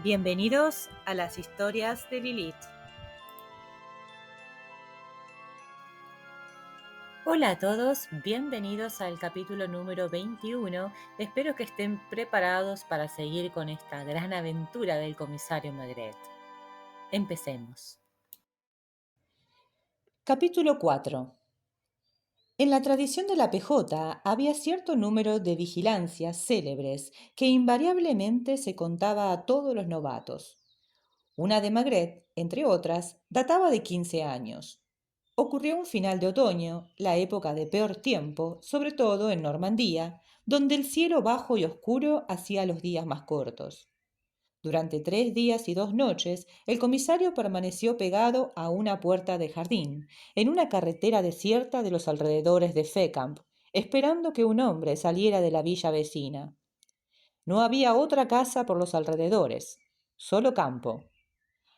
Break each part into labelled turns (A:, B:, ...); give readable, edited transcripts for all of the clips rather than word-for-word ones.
A: Bienvenidos a las historias de Lilith. Hola a todos, bienvenidos al capítulo número 21. Espero que estén preparados para seguir con esta gran aventura del comisario Maigret. Empecemos. Capítulo 4. En la tradición de la PJ había cierto número de vigilancias célebres que invariablemente se contaba a todos los novatos. Una de Maigret, entre otras, databa de 15 años. Ocurrió un final de otoño, la época de peor tiempo, sobre todo en Normandía, donde el cielo bajo y oscuro hacía los días más cortos. Durante 3 días y 2 noches, el comisario permaneció pegado a una puerta de jardín, en una carretera desierta de los alrededores de Fécamp, esperando que un hombre saliera de la villa vecina. No había otra casa por los alrededores, solo campo.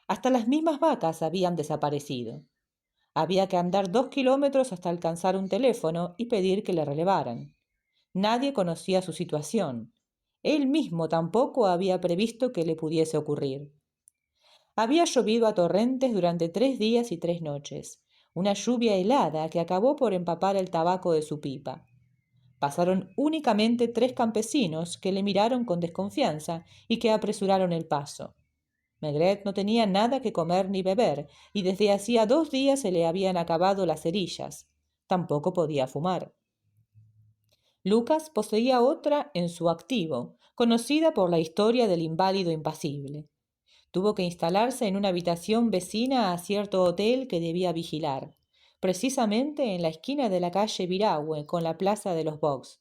A: Hasta las mismas vacas habían desaparecido. Había que andar 2 kilómetros hasta alcanzar un teléfono y pedir que le relevaran. Nadie conocía su situación. Él mismo tampoco había previsto que le pudiese ocurrir. Había llovido a torrentes durante 3 días y 3 noches, una lluvia helada que acabó por empapar el tabaco de su pipa. Pasaron únicamente 3 campesinos que le miraron con desconfianza y que apresuraron el paso. Maigret no tenía nada que comer ni beber, y desde hacía 2 días se le habían acabado las cerillas. Tampoco podía fumar. Lucas poseía otra en su activo, conocida por la historia del inválido impasible. Tuvo que instalarse en una habitación vecina a cierto hotel que debía vigilar, precisamente en la esquina de la calle Viragüe con la plaza de los Box.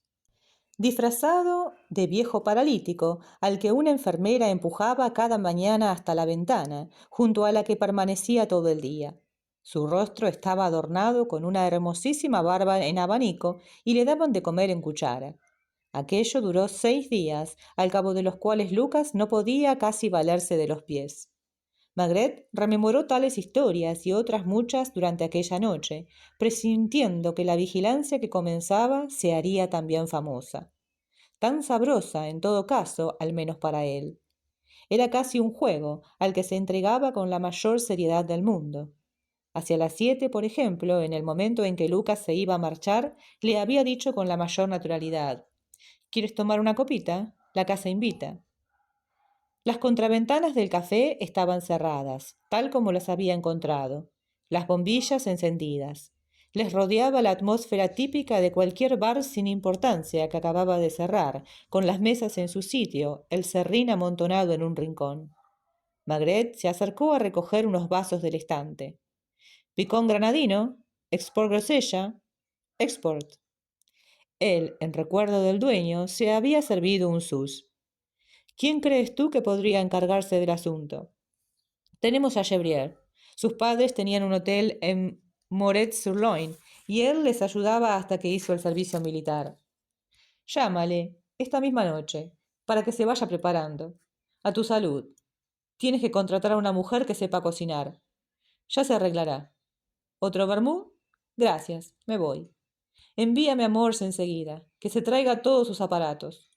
A: Disfrazado de viejo paralítico al que una enfermera empujaba cada mañana hasta la ventana, junto a la que permanecía todo el día. Su rostro estaba adornado con una hermosísima barba en abanico y le daban de comer en cuchara. Aquello duró 6 días, al cabo de los cuales Lucas no podía casi valerse de los pies. Maigret rememoró tales historias y otras muchas durante aquella noche, presintiendo que la vigilancia que comenzaba se haría también famosa. Tan sabrosa, en todo caso, al menos para él. Era casi un juego, al que se entregaba con la mayor seriedad del mundo. Hacia las 7, por ejemplo, en el momento en que Lucas se iba a marchar, le había dicho con la mayor naturalidad: ¿Quieres tomar una copita? La casa invita. Las contraventanas del café estaban cerradas, tal como las había encontrado, las bombillas encendidas. Les rodeaba la atmósfera típica de cualquier bar sin importancia que acababa de cerrar, con las mesas en su sitio, el serrín amontonado en un rincón. Maigret se acercó a recoger unos vasos del estante. Picón granadino, export grosella, export. Él, en recuerdo del dueño, se había servido un sus. ¿Quién crees tú que podría encargarse del asunto? Tenemos a Gebrier. Sus padres tenían un hotel en Moret-sur-Loing y él les ayudaba hasta que hizo el servicio militar. Llámale, esta misma noche, para que se vaya preparando. A tu salud. Tienes que contratar a una mujer que sepa cocinar. Ya se arreglará. ¿Otro vermú? Gracias, me voy. Envíame a Morse enseguida, que se traiga todos sus aparatos.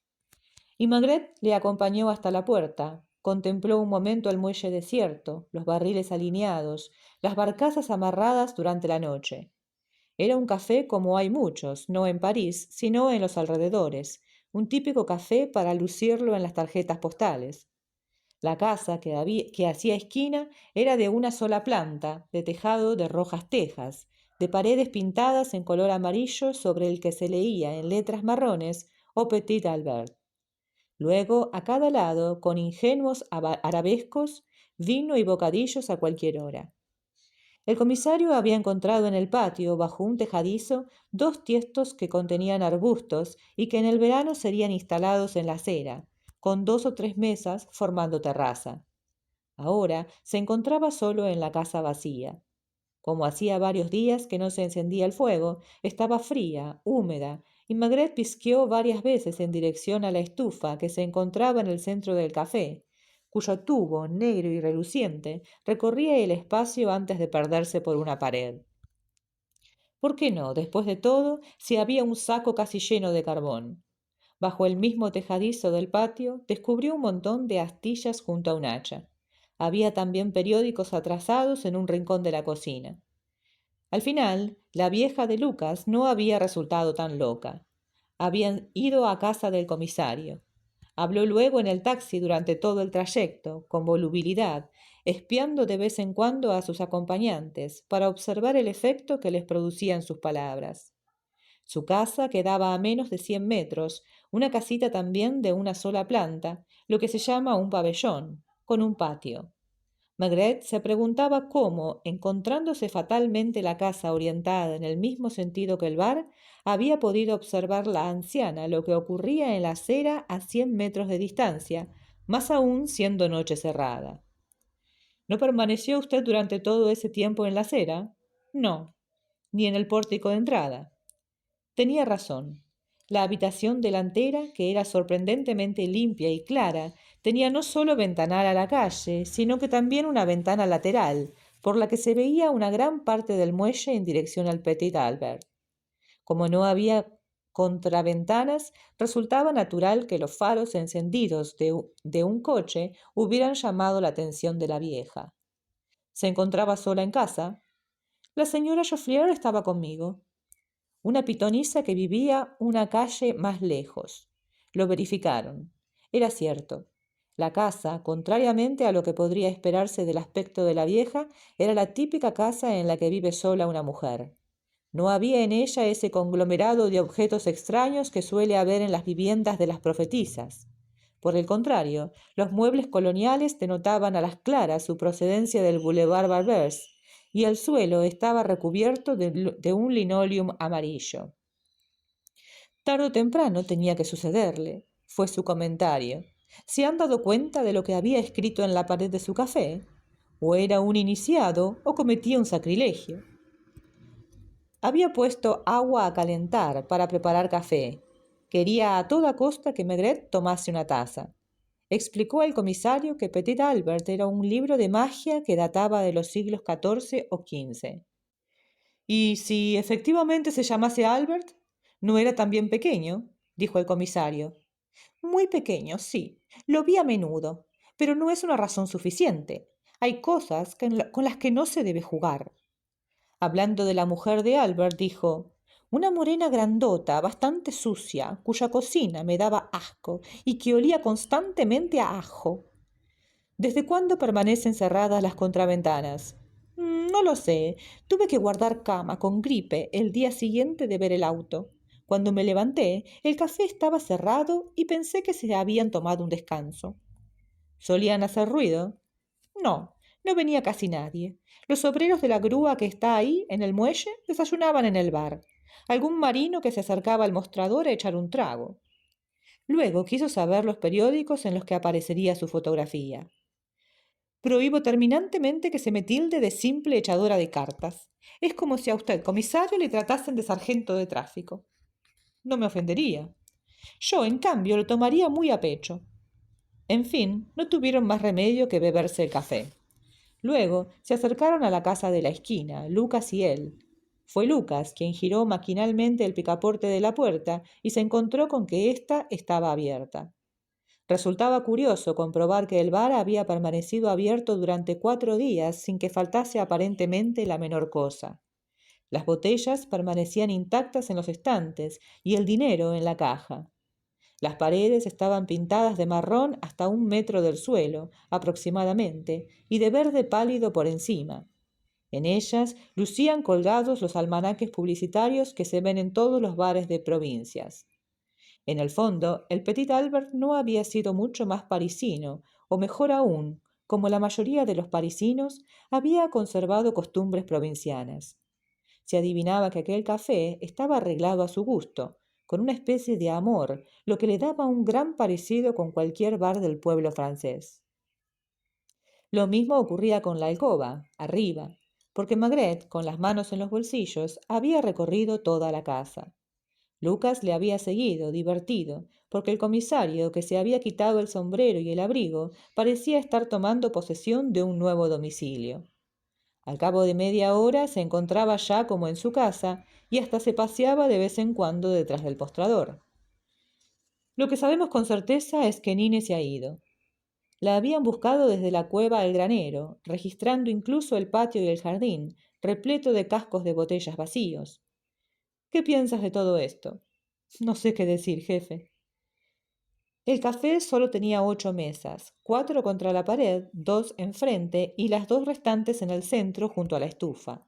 A: Y Maigret le acompañó hasta la puerta. Contempló un momento el muelle desierto, los barriles alineados, las barcazas amarradas durante la noche. Era un café como hay muchos, no en París, sino en los alrededores, un típico café para lucirlo en las tarjetas postales. La casa que hacía esquina era de una sola planta, de tejado de rojas tejas, de paredes pintadas en color amarillo sobre el que se leía en letras marrones o Petit Albert. Luego, a cada lado, con ingenuos arabescos, vino y bocadillos a cualquier hora. El comisario había encontrado en el patio, bajo un tejadizo, 2 tiestos que contenían arbustos y que en el verano serían instalados en la acera, con 2 o 3 mesas formando terraza. Ahora se encontraba solo en la casa vacía. Como hacía varios días que no se encendía el fuego, estaba fría, húmeda, y Maigret pisqueó varias veces en dirección a la estufa que se encontraba en el centro del café, cuyo tubo, negro y reluciente, recorría el espacio antes de perderse por una pared. ¿Por qué no, después de todo, si había un saco casi lleno de carbón? Bajo el mismo tejadizo del patio descubrió un montón de astillas junto a un hacha. Había también periódicos atrasados en un rincón de la cocina. Al final, la vieja de Lucas no había resultado tan loca. Habían ido a casa del comisario. Habló luego en el taxi durante todo el trayecto, con volubilidad, espiando de vez en cuando a sus acompañantes para observar el efecto que les producían sus palabras. Su casa quedaba a menos de 100 metros, una casita también de una sola planta, lo que se llama un pabellón, con un patio. Maigret se preguntaba cómo, encontrándose fatalmente la casa orientada en el mismo sentido que el bar, había podido observar la anciana lo que ocurría en la acera a 100 metros de distancia, más aún siendo noche cerrada. ¿No permaneció usted durante todo ese tiempo en la acera? No, ni en el pórtico de entrada. Tenía razón. La habitación delantera, que era sorprendentemente limpia y clara, tenía no solo ventanal a la calle, sino que también una ventana lateral, por la que se veía una gran parte del muelle en dirección al Petit Albert. Como no había contraventanas, resultaba natural que los faros encendidos de un coche hubieran llamado la atención de la vieja. ¿Se encontraba sola en casa? La señora Joffrier estaba conmigo. Una pitonisa que vivía una calle más lejos. Lo verificaron. Era cierto. La casa, contrariamente a lo que podría esperarse del aspecto de la vieja, era la típica casa en la que vive sola una mujer. No había en ella ese conglomerado de objetos extraños que suele haber en las viviendas de las profetisas. Por el contrario, los muebles coloniales denotaban a las claras su procedencia del Boulevard Barbès, y el suelo estaba recubierto de un linoleum amarillo. Tarde o temprano tenía que sucederle, fue su comentario. ¿Se han dado cuenta de lo que había escrito en la pared de su café? O era un iniciado o cometía un sacrilegio. Había puesto agua a calentar para preparar café. Quería a toda costa que Maigret tomase una taza. Explicó al comisario que Petit Albert era un libro de magia que databa de los siglos XIV o XV. ¿Y si efectivamente se llamase Albert? ¿No era también pequeño? Dijo el comisario. Muy pequeño, sí. Lo vi a menudo, pero no es una razón suficiente. Hay cosas con las que no se debe jugar. Hablando de la mujer de Albert, dijo, una morena grandota, bastante sucia, cuya cocina me daba asco y que olía constantemente a ajo. ¿Desde cuándo permanecen cerradas las contraventanas? No lo sé. Tuve que guardar cama con gripe el día siguiente de ver el auto. Cuando me levanté, el café estaba cerrado y pensé que se habían tomado un descanso. ¿Solían hacer ruido? No, no venía casi nadie. Los obreros de la grúa que está ahí, en el muelle, desayunaban en el bar. Algún marino que se acercaba al mostrador a echar un trago. Luego quiso saber los periódicos en los que aparecería su fotografía. Prohíbo terminantemente que se me tilde de simple echadora de cartas. Es como si a usted, comisario, le tratasen de sargento de tráfico. No me ofendería. Yo, en cambio, lo tomaría muy a pecho. En fin, no tuvieron más remedio que beberse el café. Luego se acercaron a la casa de la esquina, Lucas y él. Fue Lucas quien giró maquinalmente el picaporte de la puerta y se encontró con que ésta estaba abierta. Resultaba curioso comprobar que el bar había permanecido abierto durante 4 días sin que faltase aparentemente la menor cosa. Las botellas permanecían intactas en los estantes y el dinero en la caja. Las paredes estaban pintadas de marrón hasta 1 metro del suelo, aproximadamente, y de verde pálido por encima. En ellas lucían colgados los almanaques publicitarios que se ven en todos los bares de provincias. En el fondo, el Petit Albert no había sido mucho más parisino, o mejor aún, como la mayoría de los parisinos, había conservado costumbres provincianas. Se adivinaba que aquel café estaba arreglado a su gusto, con una especie de amor, lo que le daba un gran parecido con cualquier bar del pueblo francés. Lo mismo ocurría con la alcoba, arriba, porque Maigret, con las manos en los bolsillos, había recorrido toda la casa. Lucas le había seguido, divertido, porque el comisario, que se había quitado el sombrero y el abrigo, parecía estar tomando posesión de un nuevo domicilio. Al cabo de media hora se encontraba ya como en su casa y hasta se paseaba de vez en cuando detrás del postrador. Lo que sabemos con certeza es que Nine se ha ido. La habían buscado desde la cueva al granero, registrando incluso el patio y el jardín, repleto de cascos de botellas vacíos. ¿Qué piensas de todo esto? No sé qué decir, jefe. El café solo tenía 8 mesas, 4 contra la pared, 2 enfrente y las 2 restantes en el centro junto a la estufa.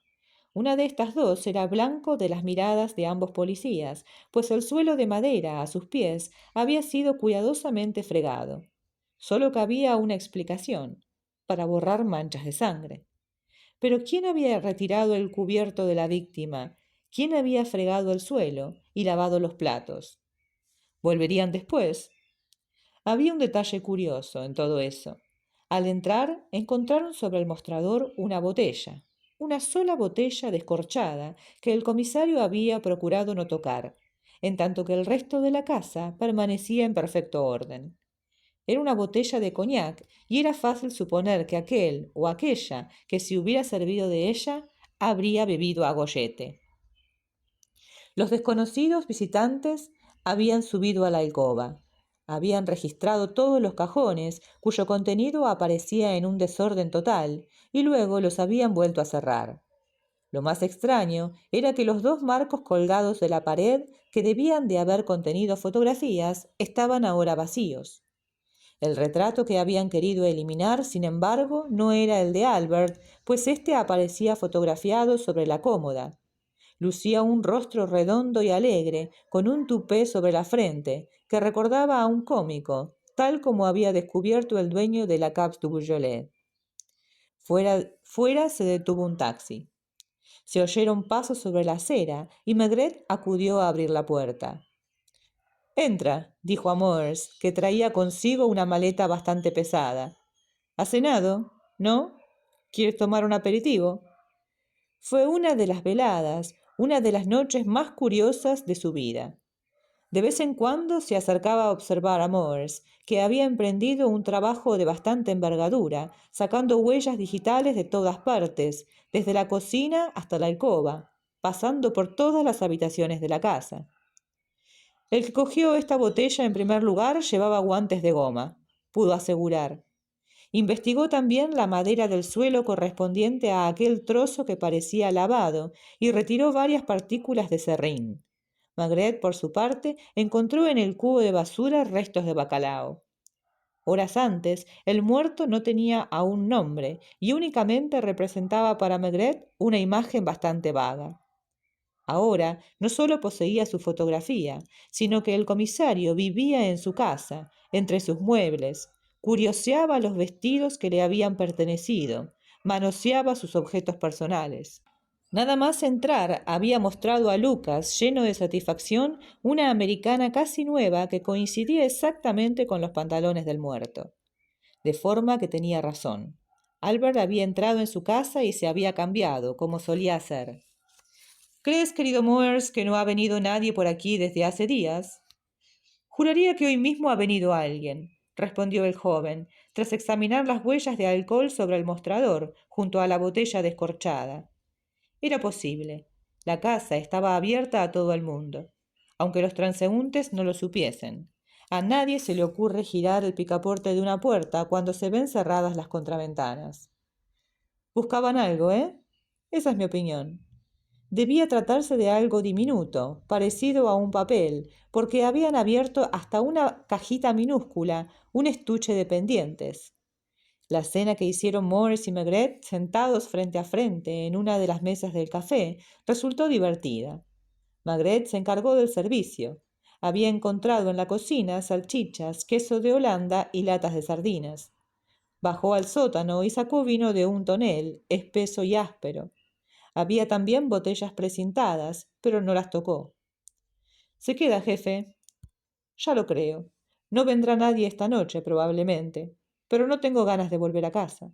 A: Una de estas 2 era blanco de las miradas de ambos policías, pues el suelo de madera a sus pies había sido cuidadosamente fregado. Solo cabía una explicación, para borrar manchas de sangre. Pero ¿quién había retirado el cubierto de la víctima? ¿Quién había fregado el suelo y lavado los platos? ¿Volverían después? Había un detalle curioso en todo eso. Al entrar, encontraron sobre el mostrador una sola botella descorchada que el comisario había procurado no tocar, en tanto que el resto de la casa permanecía en perfecto orden. Era una botella de coñac y era fácil suponer que aquel o aquella que se hubiera servido de ella habría bebido a gollete. Los desconocidos visitantes habían subido a la alcoba. Habían registrado todos los cajones, cuyo contenido aparecía en un desorden total, y luego los habían vuelto a cerrar. Lo más extraño era que los 2 marcos colgados de la pared, que debían de haber contenido fotografías, estaban ahora vacíos. El retrato que habían querido eliminar, sin embargo, no era el de Albert, pues éste aparecía fotografiado sobre la cómoda. Lucía un rostro redondo y alegre, con un tupé sobre la frente, que recordaba a un cómico, tal como había descubierto el dueño de la Caps du Beaujolais. Fuera se detuvo un taxi. Se oyeron pasos sobre la acera y Maigret acudió a abrir la puerta. «Entra», dijo a Moers, que traía consigo una maleta bastante pesada. «¿Has cenado? ¿No? ¿Quieres tomar un aperitivo?» Fue una de las veladas, una de las noches más curiosas de su vida. De vez en cuando se acercaba a observar a Moers, que había emprendido un trabajo de bastante envergadura, sacando huellas digitales de todas partes, desde la cocina hasta la alcoba, pasando por todas las habitaciones de la casa. El que cogió esta botella en primer lugar llevaba guantes de goma, pudo asegurar. Investigó también la madera del suelo correspondiente a aquel trozo que parecía lavado y retiró varias partículas de serrín. Maigret, por su parte, encontró en el cubo de basura restos de bacalao. Horas antes, el muerto no tenía aún nombre y únicamente representaba para Maigret una imagen bastante vaga. Ahora no solo poseía su fotografía, sino que el comisario vivía en su casa, entre sus muebles, curioseaba los vestidos que le habían pertenecido, manoseaba sus objetos personales. Nada más entrar había mostrado a Lucas, lleno de satisfacción, una americana casi nueva que coincidía exactamente con los pantalones del muerto. De forma que tenía razón. Albert había entrado en su casa y se había cambiado, como solía hacer. ¿Crees, querido Moers, que no ha venido nadie por aquí desde hace días? Juraría que hoy mismo ha venido alguien, respondió el joven, tras examinar las huellas de alcohol sobre el mostrador, junto a la botella descorchada. Era posible. La casa estaba abierta a todo el mundo, aunque los transeúntes no lo supiesen. A nadie se le ocurre girar el picaporte de una puerta cuando se ven cerradas las contraventanas. Buscaban algo, ¿eh? Esa es mi opinión. Debía tratarse de algo diminuto, parecido a un papel, porque habían abierto hasta una cajita minúscula, un estuche de pendientes. La cena que hicieron Morris y Maigret sentados frente a frente en una de las mesas del café resultó divertida. Maigret se encargó del servicio. Había encontrado en la cocina salchichas, queso de Holanda y latas de sardinas. Bajó al sótano y sacó vino de un tonel, espeso y áspero. Había también botellas precintadas, pero no las tocó. «Se queda, jefe». «Ya lo creo. No vendrá nadie esta noche, probablemente, pero no tengo ganas de volver a casa».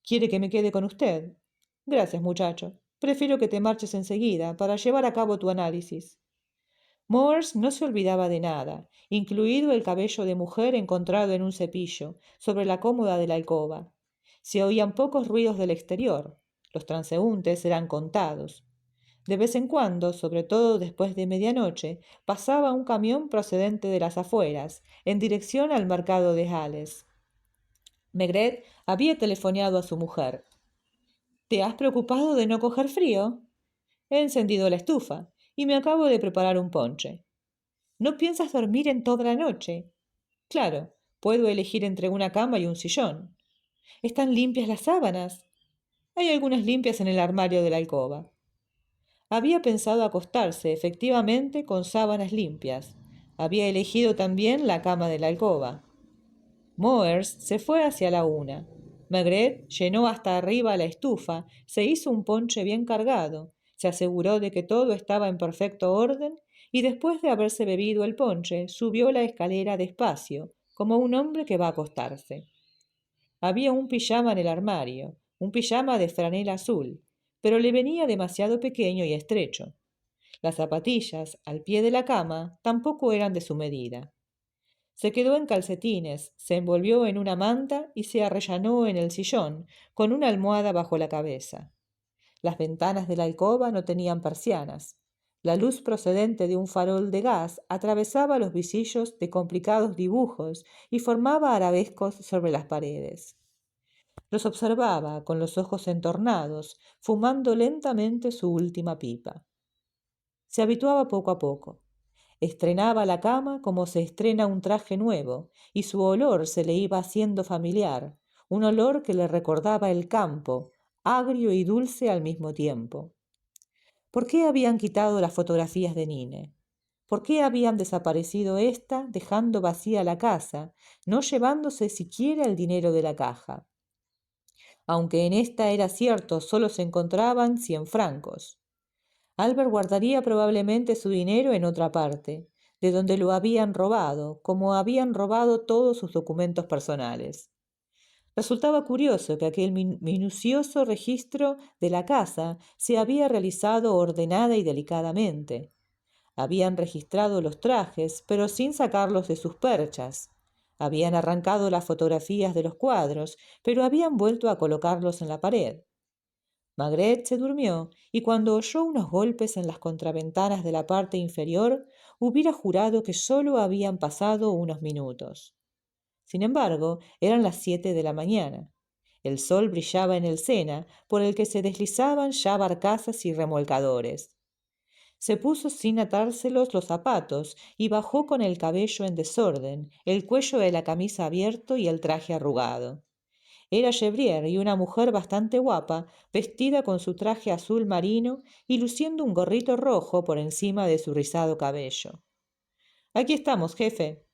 A: «¿Quiere que me quede con usted?» «Gracias, muchacho. Prefiero que te marches enseguida para llevar a cabo tu análisis». Moers no se olvidaba de nada, incluido el cabello de mujer encontrado en un cepillo, sobre la cómoda de la alcoba. Se oían pocos ruidos del exterior. Los transeúntes eran contados. De vez en cuando, sobre todo después de medianoche, pasaba un camión procedente de las afueras, en dirección al mercado de Halles. Maigret había telefoneado a su mujer. ¿Te has preocupado de no coger frío? He encendido la estufa y me acabo de preparar un ponche. ¿No piensas dormir en toda la noche? Claro, puedo elegir entre una cama y un sillón. ¿Están limpias las sábanas? Hay algunas limpias en el armario de la alcoba. Había pensado acostarse, efectivamente, con sábanas limpias. Había elegido también la cama de la alcoba. Moers se fue hacia la 1. Maigret llenó hasta arriba la estufa, se hizo un ponche bien cargado, se aseguró de que todo estaba en perfecto orden y después de haberse bebido el ponche, subió la escalera despacio, como un hombre que va a acostarse. Había un pijama en el armario, un pijama de franela azul, pero le venía demasiado pequeño y estrecho. Las zapatillas, al pie de la cama, tampoco eran de su medida. Se quedó en calcetines, se envolvió en una manta y se arrellanó en el sillón, con una almohada bajo la cabeza. Las ventanas de la alcoba no tenían persianas. La luz procedente de un farol de gas atravesaba los visillos de complicados dibujos y formaba arabescos sobre las paredes. Los observaba con los ojos entornados, fumando lentamente su última pipa. Se habituaba poco a poco. Estrenaba la cama como se estrena un traje nuevo, y su olor se le iba haciendo familiar, un olor que le recordaba el campo, agrio y dulce al mismo tiempo. ¿Por qué habían quitado las fotografías de Nine? ¿Por qué habían desaparecido ésta, dejando vacía la casa, no llevándose siquiera el dinero de la caja? Aunque en esta era cierto, solo se encontraban 100 francos. Albert guardaría probablemente su dinero en otra parte, de donde lo habían robado, como habían robado todos sus documentos personales. Resultaba curioso que aquel minucioso registro de la casa se había realizado ordenada y delicadamente. Habían registrado los trajes, pero sin sacarlos de sus perchas. Habían arrancado las fotografías de los cuadros, pero habían vuelto a colocarlos en la pared. Maigret se durmió y cuando oyó unos golpes en las contraventanas de la parte inferior, hubiera jurado que sólo habían pasado unos minutos. Sin embargo, eran las 7 de la mañana. El sol brillaba en el Sena, por el que se deslizaban ya barcazas y remolcadores. Se puso sin atárselos los zapatos y bajó con el cabello en desorden, el cuello de la camisa abierto y el traje arrugado. Era Gevrey y una mujer bastante guapa, vestida con su traje azul marino y luciendo un gorrito rojo por encima de su rizado cabello. Aquí estamos, jefe.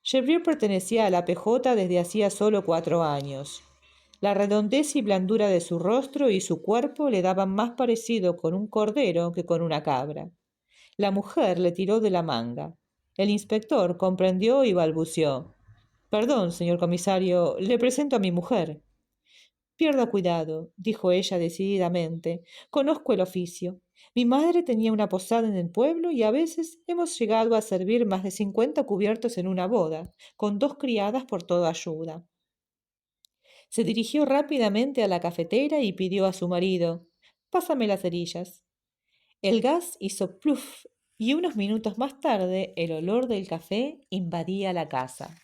A: Gevrey pertenecía a la PJ desde hacía solo 4 años. La redondez y blandura de su rostro y su cuerpo le daban más parecido con un cordero que con una cabra. La mujer le tiró de la manga. El inspector comprendió y balbuceó. Perdón, señor comisario, le presento a mi mujer. Pierda cuidado, dijo ella decididamente. Conozco el oficio. Mi madre tenía una posada en el pueblo y a veces hemos llegado a servir más de 50 cubiertos en una boda, con 2 criadas por toda ayuda. Se dirigió rápidamente a la cafetera y pidió a su marido: «Pásame las cerillas». El gas hizo pluf y unos minutos más tarde el olor del café invadía la casa.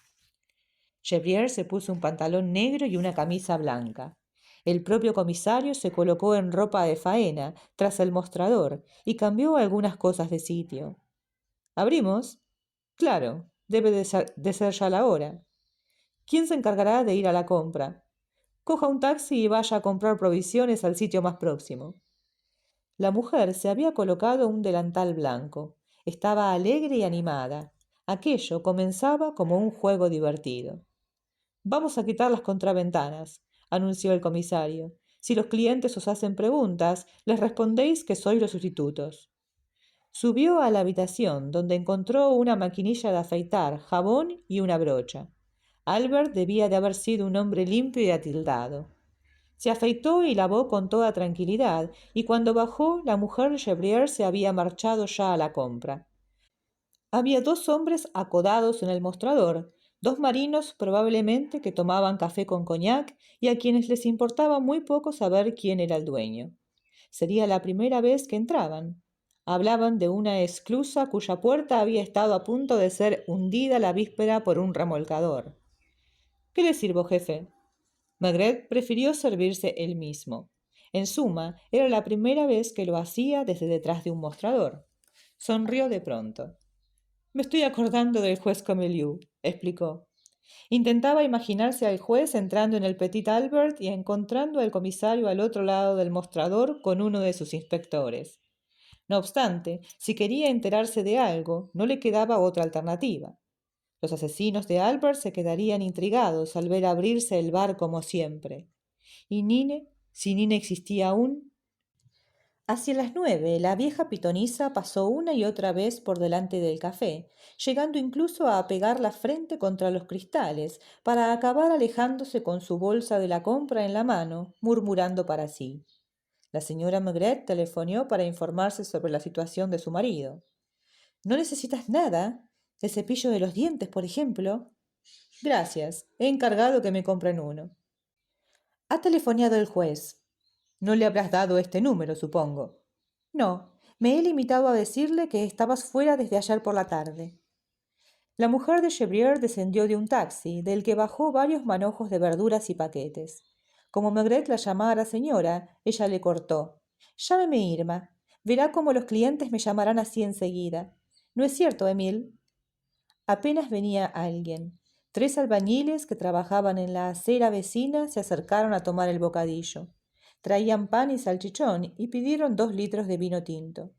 A: Gevrey se puso un pantalón negro y una camisa blanca. El propio comisario se colocó en ropa de faena tras el mostrador y cambió algunas cosas de sitio. ¿Abrimos? Claro, debe de ser ya la hora. ¿Quién se encargará de ir a la compra? Coja un taxi y vaya a comprar provisiones al sitio más próximo. La mujer se había colocado un delantal blanco. Estaba alegre y animada. Aquello comenzaba como un juego divertido. «Vamos a quitar las contraventanas», anunció el comisario. «Si los clientes os hacen preguntas, les respondéis que sois los sustitutos». Subió a la habitación, donde encontró una maquinilla de afeitar, jabón y una brocha. Albert debía de haber sido un hombre limpio y atildado. Se afeitó y lavó con toda tranquilidad, y cuando bajó, la mujer Gevrey se había marchado ya a la compra. Había 2 hombres acodados en el mostrador, 2 marinos probablemente que tomaban café con coñac y a quienes les importaba muy poco saber quién era el dueño. Sería la primera vez que entraban. Hablaban de una esclusa cuya puerta había estado a punto de ser hundida la víspera por un remolcador. ¿Qué le sirvo, jefe? Maigret prefirió servirse él mismo. En suma, era la primera vez que lo hacía desde detrás de un mostrador. Sonrió de pronto. Me estoy acordando del juez Comeliu, explicó. Intentaba imaginarse al juez entrando en el Petit Albert y encontrando al comisario al otro lado del mostrador con uno de sus inspectores. No obstante, si quería enterarse de algo, no le quedaba otra alternativa. Los asesinos de Albert se quedarían intrigados al ver abrirse el bar como siempre. ¿Y Nine? Si Nine existía aún. Hacia las 9, la vieja pitonisa pasó una y otra vez por delante del café, llegando incluso a pegar la frente contra los cristales, para acabar alejándose con su bolsa de la compra en la mano, murmurando para sí. La señora Maigret telefoneó para informarse sobre la situación de su marido. ¿No necesitas nada? ¿El cepillo de los dientes, por ejemplo? Gracias, he encargado que me compren uno. Ha telefoneado el juez. No le habrás dado este número, supongo. No, me he limitado a decirle que estabas fuera desde ayer por la tarde. La mujer de Chebrier descendió de un taxi, del que bajó varios manojos de verduras y paquetes. Como Maigret la llamara señora, ella le cortó. Llámeme Irma. Verá cómo los clientes me llamarán así enseguida. ¿No es cierto, Emil? Apenas venía alguien. 3 albañiles que trabajaban en la acera vecina se acercaron a tomar el bocadillo. Traían pan y salchichón y pidieron 2 litros de vino tinto.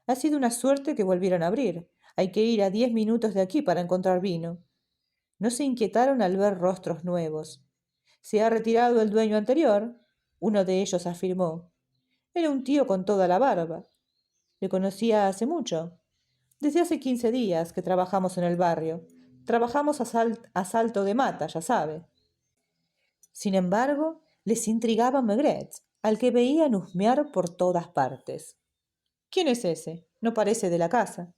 A: Ha sido una suerte que volvieron a abrir. Hay que ir a 10 minutos de aquí para encontrar vino. No se inquietaron al ver rostros nuevos. ¿Se ha retirado el dueño anterior? Uno de ellos afirmó. Era un tío con toda la barba. ¿Le conocía hace mucho? Desde hace 15 días que trabajamos en el barrio. Trabajamos a salto de mata, ya sabe. Sin embargo, les intrigaba Maigret, al que veían husmear por todas partes. ¿Quién es ese? No parece de la casa.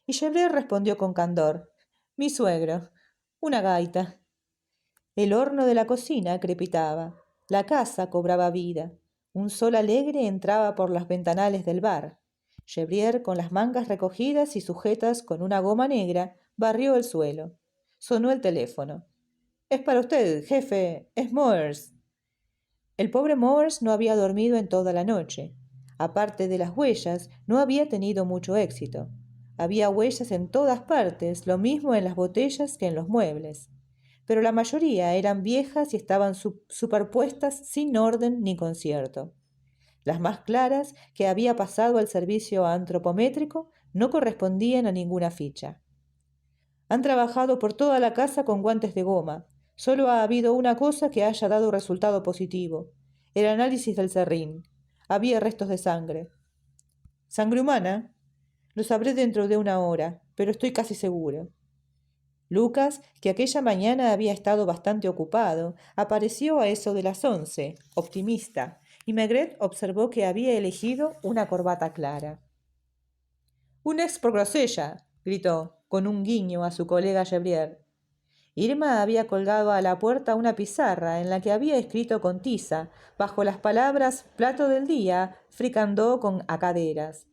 A: Y Gevrey respondió con candor. Mi suegro. Una gaita. El horno de la cocina crepitaba. La casa cobraba vida. Un sol alegre entraba por los ventanales del bar. Gevrey, con las mangas recogidas y sujetas con una goma negra, barrió el suelo. Sonó el teléfono. Es para usted, jefe. Es Moers. El pobre Moers no había dormido en toda la noche. Aparte de las huellas, no había tenido mucho éxito. Había huellas en todas partes, lo mismo en las botellas que en los muebles. Pero la mayoría eran viejas y estaban superpuestas sin orden ni concierto. Las más claras, que había pasado al servicio antropométrico, no correspondían a ninguna ficha. Han trabajado por toda la casa con guantes de goma. Solo ha habido una cosa que haya dado resultado positivo: el análisis del serrín. Había restos de sangre. ¿Sangre humana? Lo sabré dentro de una hora, pero estoy casi seguro. Lucas, que aquella mañana había estado bastante ocupado, apareció a eso de las 11, optimista, y Maigret observó que había elegido una corbata clara. «Un ex por grosella», gritó, con un guiño a su colega Gevrey. Irma había colgado a la puerta una pizarra en la que había escrito con tiza, bajo las palabras plato del día, fricandó con acederas.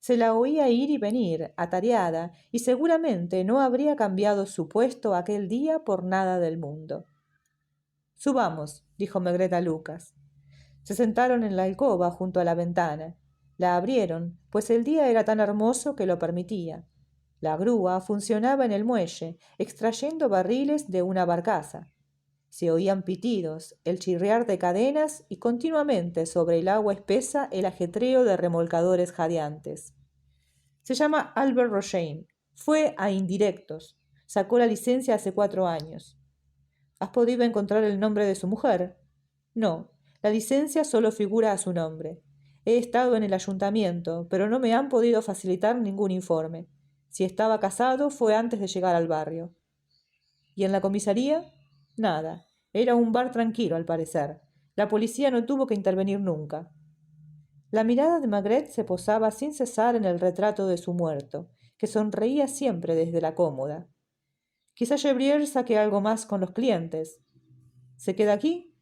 A: Se la oía ir y venir, atareada, y seguramente no habría cambiado su puesto aquel día por nada del mundo. «Subamos», dijo Maigret a Lucas. Se sentaron en la alcoba junto a la ventana. La abrieron, pues el día era tan hermoso que lo permitía. La grúa funcionaba en el muelle, extrayendo barriles de una barcaza. Se oían pitidos, el chirriar de cadenas y continuamente sobre el agua espesa el ajetreo de remolcadores jadeantes. Se llama Albert Rochain. Fue a indirectos. Sacó la licencia hace 4 años. ¿Has podido encontrar el nombre de su mujer? No, la licencia solo figura a su nombre. He estado en el ayuntamiento, pero no me han podido facilitar ningún informe. Si estaba casado, fue antes de llegar al barrio. ¿Y en la comisaría? Nada. Era un bar tranquilo, al parecer. La policía no tuvo que intervenir nunca. La mirada de Maigret se posaba sin cesar en el retrato de su muerto, que sonreía siempre desde la cómoda. Quizá Gevrey saque algo más con los clientes. ¿Se queda aquí?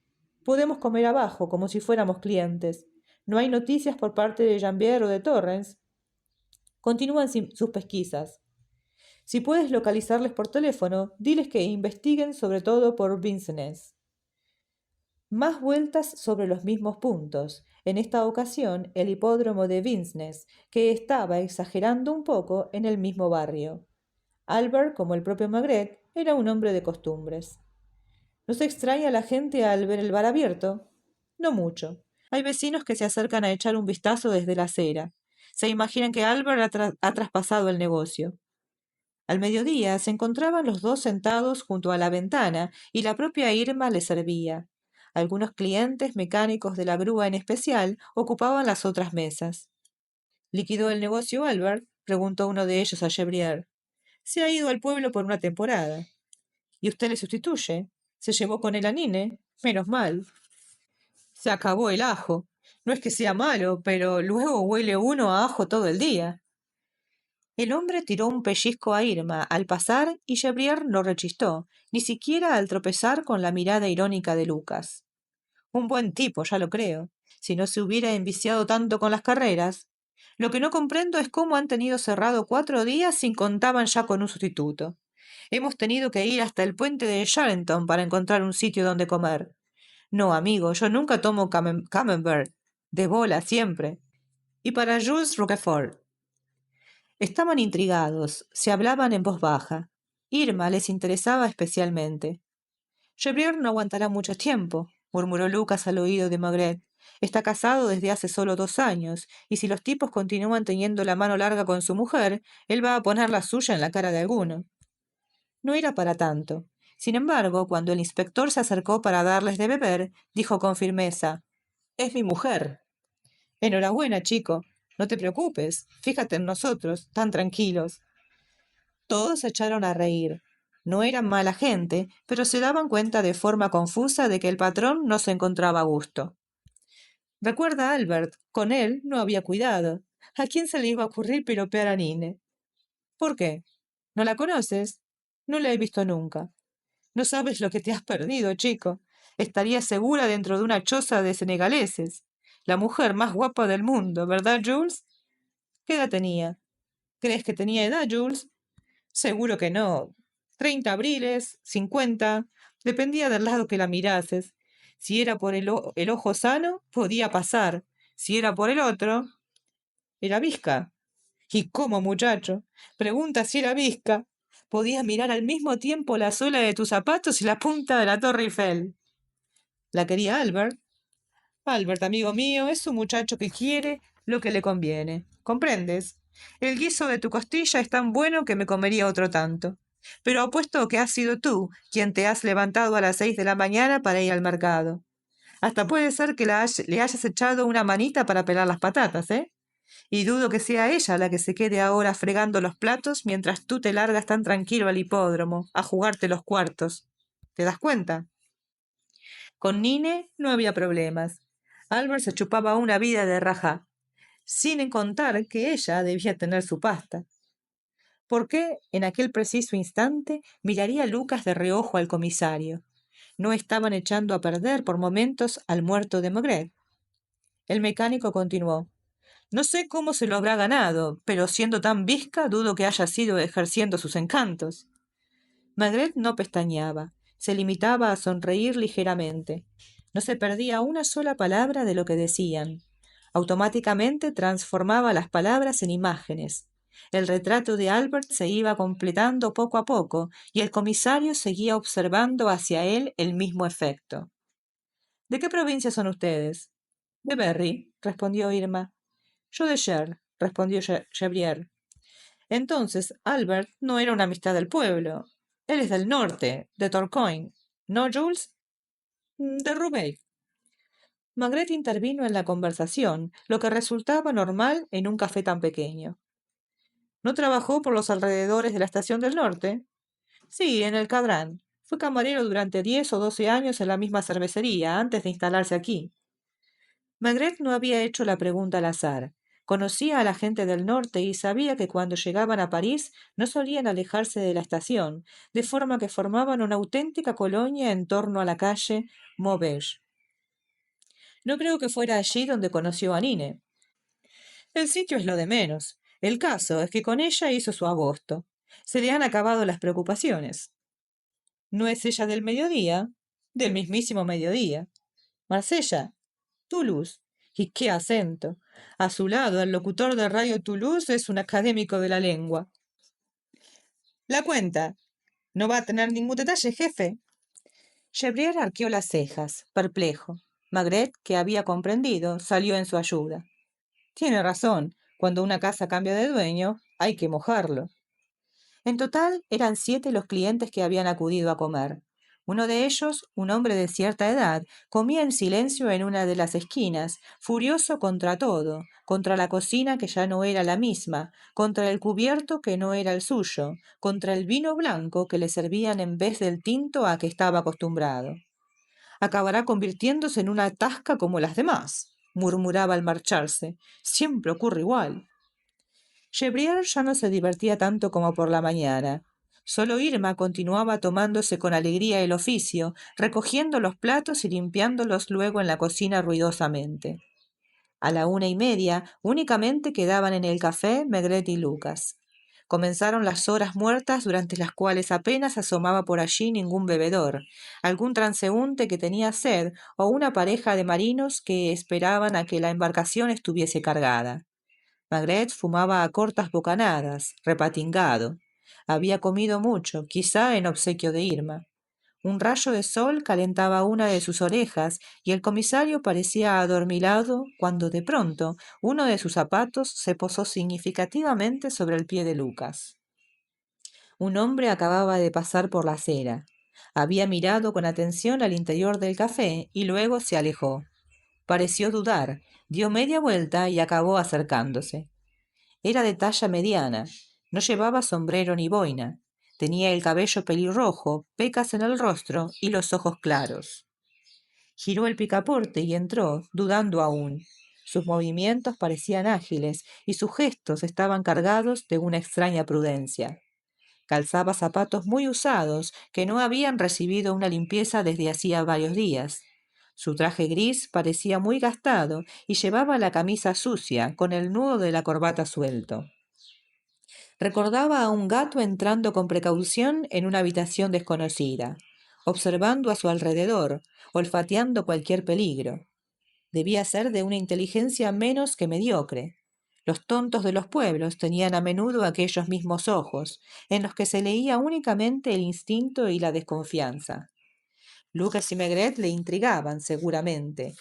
A: Podemos comer abajo, como si fuéramos clientes. No hay noticias por parte de Jambier o de Torrens. Continúan sus pesquisas. Si puedes localizarles por teléfono, diles que investiguen sobre todo por Vincennes. Más vueltas sobre los mismos puntos, en esta ocasión el hipódromo de Vincennes, que estaba exagerando un poco en el mismo barrio. Albert, como el propio Maigret, era un hombre de costumbres. ¿No se extraña la gente al ver el bar abierto? No mucho. Hay vecinos que se acercan a echar un vistazo desde la acera. Se imaginan que Albert ha traspasado el negocio. Al mediodía se encontraban los dos sentados junto a la ventana y la propia Irma les servía. Algunos clientes mecánicos de la grúa en especial ocupaban las otras mesas. ¿Liquidó el negocio Albert? Preguntó uno de ellos a Gevrieres. Se ha ido al pueblo por una temporada. ¿Y usted le sustituye? ¿Se llevó con él a Nine? Menos mal. Se acabó el ajo. No es que sea malo, pero luego huele uno a ajo todo el día. El hombre tiró un pellizco a Irma al pasar y Gevrieres no rechistó, ni siquiera al tropezar con la mirada irónica de Lucas. Un buen tipo, ya lo creo, si no se hubiera enviciado tanto con las carreras. Lo que no comprendo es cómo han tenido cerrado 4 días sin contaban ya con un sustituto. Hemos tenido que ir hasta el puente de Charenton para encontrar un sitio donde comer. No, amigo, yo nunca tomo camembert. De bola, siempre. Y para Jules Roquefort. Estaban intrigados, se hablaban en voz baja. Irma les interesaba especialmente. Gevrieres no aguantará mucho tiempo, murmuró Lucas al oído de Maigret. Está casado desde hace solo 2 años, y si los tipos continúan teniendo la mano larga con su mujer, él va a poner la suya en la cara de alguno. No era para tanto. Sin embargo, cuando el inspector se acercó para darles de beber, dijo con firmeza: «Es mi mujer». «Enhorabuena, chico. No te preocupes. Fíjate en nosotros, tan tranquilos». Todos se echaron a reír. No eran mala gente, pero se daban cuenta de forma confusa de que el patrón no se encontraba a gusto. Recuerda a Albert, con él no había cuidado. ¿A quién se le iba a ocurrir piropear a Nine? ¿Por qué? ¿No la conoces? No la he visto nunca. No sabes lo que te has perdido, chico. Estaría segura dentro de una choza de senegaleses. La mujer más guapa del mundo, ¿verdad, Jules? ¿Qué edad tenía? ¿Crees que tenía edad, Jules? Seguro que no. 30 abriles, 50, dependía del lado que la mirases. Si era por el ojo sano, podía pasar. Si era por el otro, era visca. ¿Y cómo, muchacho? Pregunta si era visca. Podías mirar al mismo tiempo la suela de tus zapatos y la punta de la Torre Eiffel. ¿La quería Albert? Albert, amigo mío, es un muchacho que quiere lo que le conviene. ¿Comprendes? El guiso de tu costilla es tan bueno que me comería otro tanto. Pero apuesto que has sido tú quien te has levantado a las 6 de la mañana para ir al mercado. Hasta puede ser que le hayas echado una manita para pelar las patatas, ¿eh? Y dudo que sea ella la que se quede ahora fregando los platos mientras tú te largas tan tranquilo al hipódromo a jugarte los cuartos. ¿Te das cuenta? Con Nine no había problemas. Albert se chupaba una vida de raja, sin contar que ella debía tener su pasta. ¿Por qué en aquel preciso instante miraría Lucas de reojo al comisario? ¿No estaban echando a perder por momentos al muerto de Maigret? El mecánico continuó: «No sé cómo se lo habrá ganado, pero siendo tan bizca dudo que haya sido ejerciendo sus encantos». Maigret no pestañeaba, se limitaba a sonreír ligeramente. No se perdía una sola palabra de lo que decían. Automáticamente transformaba las palabras en imágenes. El retrato de Albert se iba completando poco a poco y el comisario seguía observando hacia él el mismo efecto. «¿De qué provincia son ustedes?» «De Berry», respondió Irma. «Yo de Cher», respondió Gevrieres. Entonces Albert no era una amistad del pueblo. Él es del norte, de Tourcoing. ¿No, Jules? De Roubaix. Maigret intervino en la conversación, lo que resultaba normal en un café tan pequeño. ¿No trabajó por los alrededores de la Estación del Norte? Sí, en el Cadran. Fue camarero durante 10 o 12 años en la misma cervecería, antes de instalarse aquí. Maigret no había hecho la pregunta al azar. Conocía a la gente del norte y sabía que cuando llegaban a París no solían alejarse de la estación, de forma que formaban una auténtica colonia en torno a la calle Maubeuge. No creo que fuera allí donde conoció a Nine. El sitio es lo de menos. El caso es que con ella hizo su agosto. Se le han acabado las preocupaciones. ¿No es ella del mediodía? Del mismísimo mediodía. Marsella, Toulouse. Y qué acento. A su lado, el locutor de Radio Toulouse es un académico de la lengua. La cuenta. ¿No va a tener ningún detalle, jefe? Gebrier arqueó las cejas, perplejo. Maigret, que había comprendido, salió en su ayuda. Tiene razón. Cuando una casa cambia de dueño, hay que mojarlo. En total eran 7 los clientes que habían acudido a comer. Uno de ellos, un hombre de cierta edad, comía en silencio en una de las esquinas, furioso contra todo, contra la cocina que ya no era la misma, contra el cubierto que no era el suyo, contra el vino blanco que le servían en vez del tinto a que estaba acostumbrado. Acabará convirtiéndose en una tasca como las demás, murmuraba al marcharse. Siempre ocurre igual. Gebrier ya no se divertía tanto como por la mañana. Solo Irma continuaba tomándose con alegría el oficio, recogiendo los platos y limpiándolos luego en la cocina ruidosamente. A la 1:30 únicamente quedaban en el café Maigret y Lucas. Comenzaron las horas muertas durante las cuales apenas asomaba por allí ningún bebedor, algún transeúnte que tenía sed o una pareja de marinos que esperaban a que la embarcación estuviese cargada. Maigret fumaba a cortas bocanadas, repatingado. Había comido mucho, quizá en obsequio de Irma. Un rayo de sol calentaba una de sus orejas y el comisario parecía adormilado cuando de pronto uno de sus zapatos se posó significativamente sobre el pie de Lucas. Un hombre acababa de pasar por la acera. Había mirado con atención al interior del café y luego se alejó. Pareció dudar, dio media vuelta y acabó acercándose. Era de talla mediana, no llevaba sombrero ni boina, tenía el cabello pelirrojo, pecas en el rostro y los ojos claros. Giró el picaporte y entró, dudando aún. Sus movimientos parecían ágiles y sus gestos estaban cargados de una extraña prudencia. Calzaba zapatos muy usados que no habían recibido una limpieza desde hacía varios días. Su traje gris parecía muy gastado y llevaba la camisa sucia, con el nudo de la corbata suelto. Recordaba a un gato entrando con precaución en una habitación desconocida, observando a su alrededor, olfateando cualquier peligro. Debía ser de una inteligencia menos que mediocre. Los tontos de los pueblos tenían a menudo aquellos mismos ojos, en los que se leía únicamente el instinto y la desconfianza. Lucas y Maigret le intrigaban, seguramente.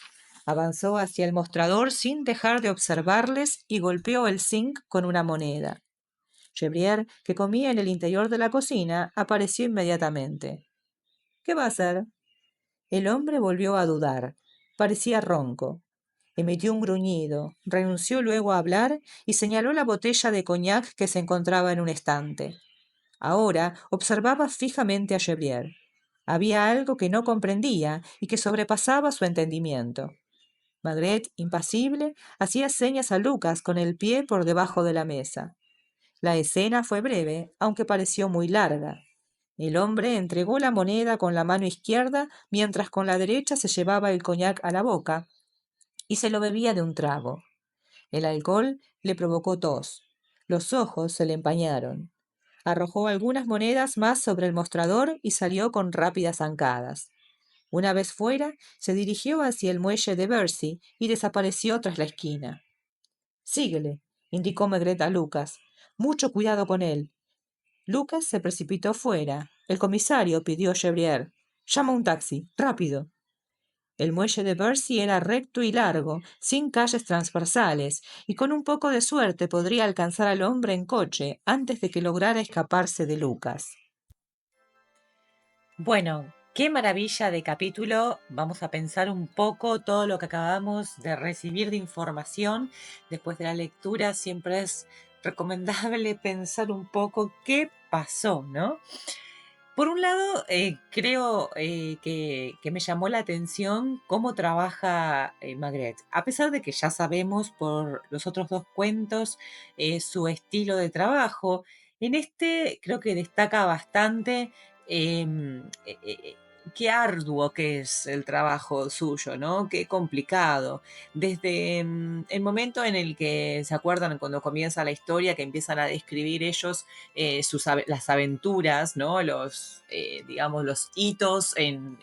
A: Avanzó hacia el mostrador sin dejar de observarles y golpeó el zinc con una moneda. Gebrier, que comía en el interior de la cocina, apareció inmediatamente. ¿Qué va a hacer? El hombre volvió a dudar. Parecía ronco. Emitió un gruñido, renunció luego a hablar y señaló la botella de coñac que se encontraba en un estante. Ahora observaba fijamente a Gebrier. Había algo que no comprendía y que sobrepasaba su entendimiento. Maigret, impasible, hacía señas a Lucas con el pie por debajo de la mesa. La escena fue breve, aunque pareció muy larga. El hombre entregó la moneda con la mano izquierda, mientras con la derecha se llevaba el coñac a la boca y se lo bebía de un trago. El alcohol le provocó tos. Los ojos se le empañaron. Arrojó algunas monedas más sobre el mostrador y salió con rápidas zancadas. Una vez fuera, se dirigió hacia el muelle de Bercy y desapareció tras la esquina. Síguele, indicó Maigret a Lucas. Mucho cuidado con él. Lucas se precipitó fuera. El comisario pidió a Gebrier. Llama un taxi, rápido. El muelle de Bercy era recto y largo, sin calles transversales, y con un poco de suerte podría alcanzar al hombre en coche antes de que lograra escaparse de Lucas. Bueno, qué maravilla de capítulo. Vamos a pensar un poco todo lo que acabamos de recibir de información. Después de la lectura siempre es recomendable pensar un poco qué pasó, ¿no? Por un lado, creo que me llamó la atención cómo trabaja Maigret. A pesar de que ya sabemos por los otros dos cuentos su estilo de trabajo, en este creo que destaca bastante
B: qué arduo que es el trabajo suyo, ¿no? Qué complicado. Desde el momento en el que se acuerdan cuando comienza la historia, que empiezan a describir ellos las aventuras, ¿no? Digamos, los hitos en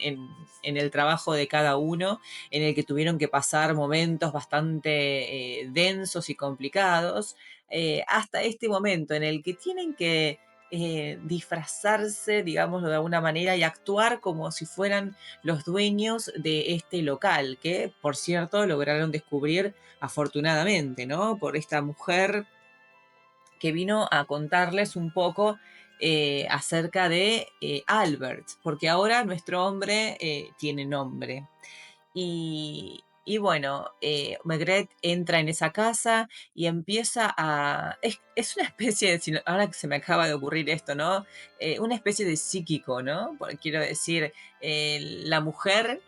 B: el trabajo de cada uno, en el que tuvieron que pasar momentos bastante densos y complicados, hasta este momento en el que tienen que disfrazarse, digámoslo de alguna manera, y actuar como si fueran los dueños de este local, que por cierto lograron descubrir afortunadamente, ¿no? Por esta mujer que vino a contarles un poco acerca de Albert, porque ahora nuestro hombre tiene nombre. Y bueno, Maigret entra en esa casa y empieza a... Es una especie de... Ahora que se me acaba de ocurrir esto, ¿no? Una especie de psíquico, ¿no? Porque quiero decir, la mujer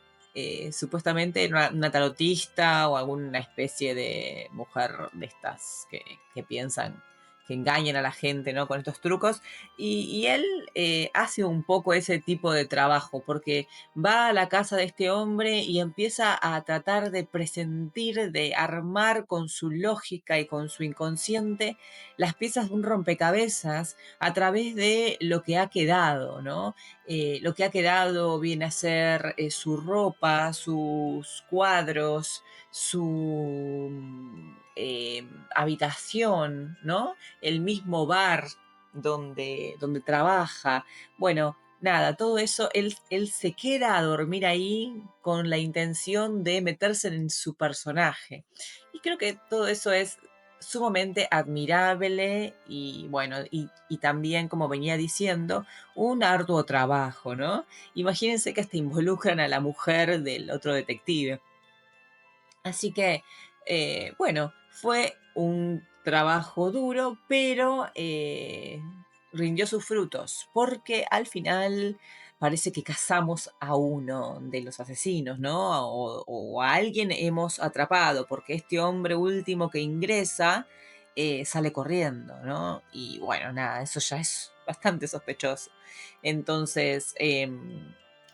B: supuestamente era una tarotista o alguna especie de mujer de estas que piensan que engañan a la gente, ¿no? Con estos trucos. Y él hace un poco ese tipo de trabajo, porque va a la casa de este hombre y empieza a tratar de presentir, de armar con su lógica y con su inconsciente las piezas de un rompecabezas a través de lo que ha quedado, ¿no? Lo que ha quedado viene a ser su ropa, sus cuadros, su habitación, ¿no? El mismo bar donde trabaja. Bueno, nada, todo eso, él se queda a dormir ahí con la intención de meterse en su personaje. Y creo que todo eso es sumamente admirable y bueno, y también, como venía diciendo, un arduo trabajo, ¿no? Imagínense que hasta involucran a la mujer del otro detective. Así que, bueno, fue un trabajo duro, pero rindió sus frutos, porque al final parece que cazamos a uno de los asesinos, ¿no? O a alguien hemos atrapado, porque este hombre último que ingresa sale corriendo, ¿no? Y bueno, nada, eso ya es bastante sospechoso. Entonces,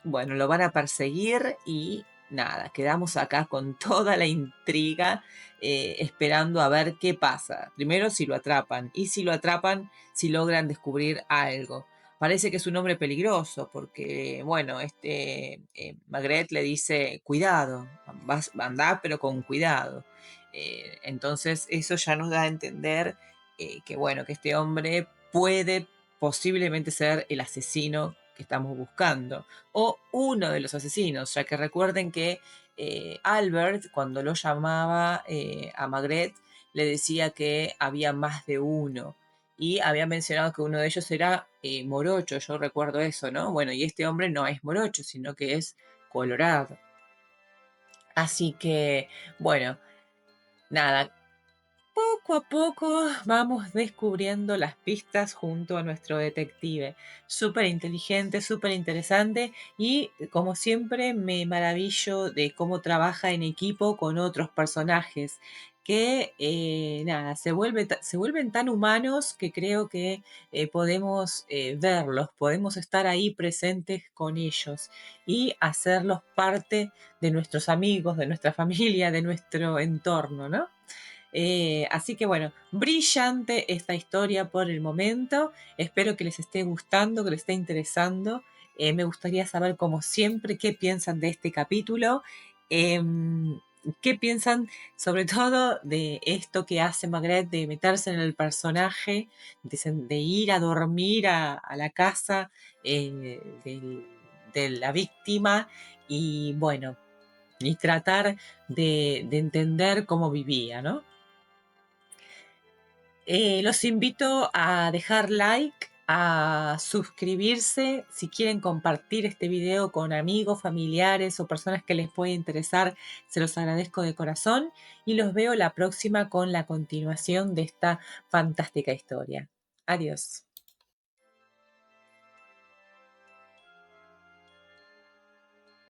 B: bueno, lo van a perseguir y nada, quedamos acá con toda la intriga esperando a ver qué pasa. Primero si lo atrapan y si lo atrapan, si logran descubrir algo. Parece que es un hombre peligroso porque, bueno, Magret le dice, cuidado, andá pero con cuidado. Entonces eso ya nos da a entender que, bueno, que este hombre puede posiblemente ser el asesino que estamos buscando o uno de los asesinos, ya que recuerden que Albert, cuando lo llamaba a Magret, le decía que había más de uno y había mencionado que uno de ellos era morocho, yo recuerdo eso, ¿no? Bueno, y este hombre no es morocho, sino que es colorado. Así que, bueno, nada, poco a poco vamos descubriendo las pistas junto a nuestro detective. Súper inteligente, súper interesante y como siempre me maravillo de cómo trabaja en equipo con otros personajes que nada, se vuelven tan humanos que creo que podemos verlos, podemos estar ahí presentes con ellos y hacerlos parte de nuestros amigos, de nuestra familia, de nuestro entorno, ¿no? Así que bueno, brillante esta historia por el momento. Espero que les esté gustando, que les esté interesando. Me gustaría saber, como siempre, qué piensan de este capítulo. ¿Qué piensan sobre todo de esto que hace Magret de meterse en el personaje, de ir a dormir a la casa de la víctima y bueno, y tratar de entender cómo vivía, ¿no? Los invito a dejar like, a suscribirse. Si quieren compartir este video con amigos, familiares o personas que les pueda interesar, se los agradezco de corazón y los veo la próxima con la continuación de esta fantástica historia. Adiós.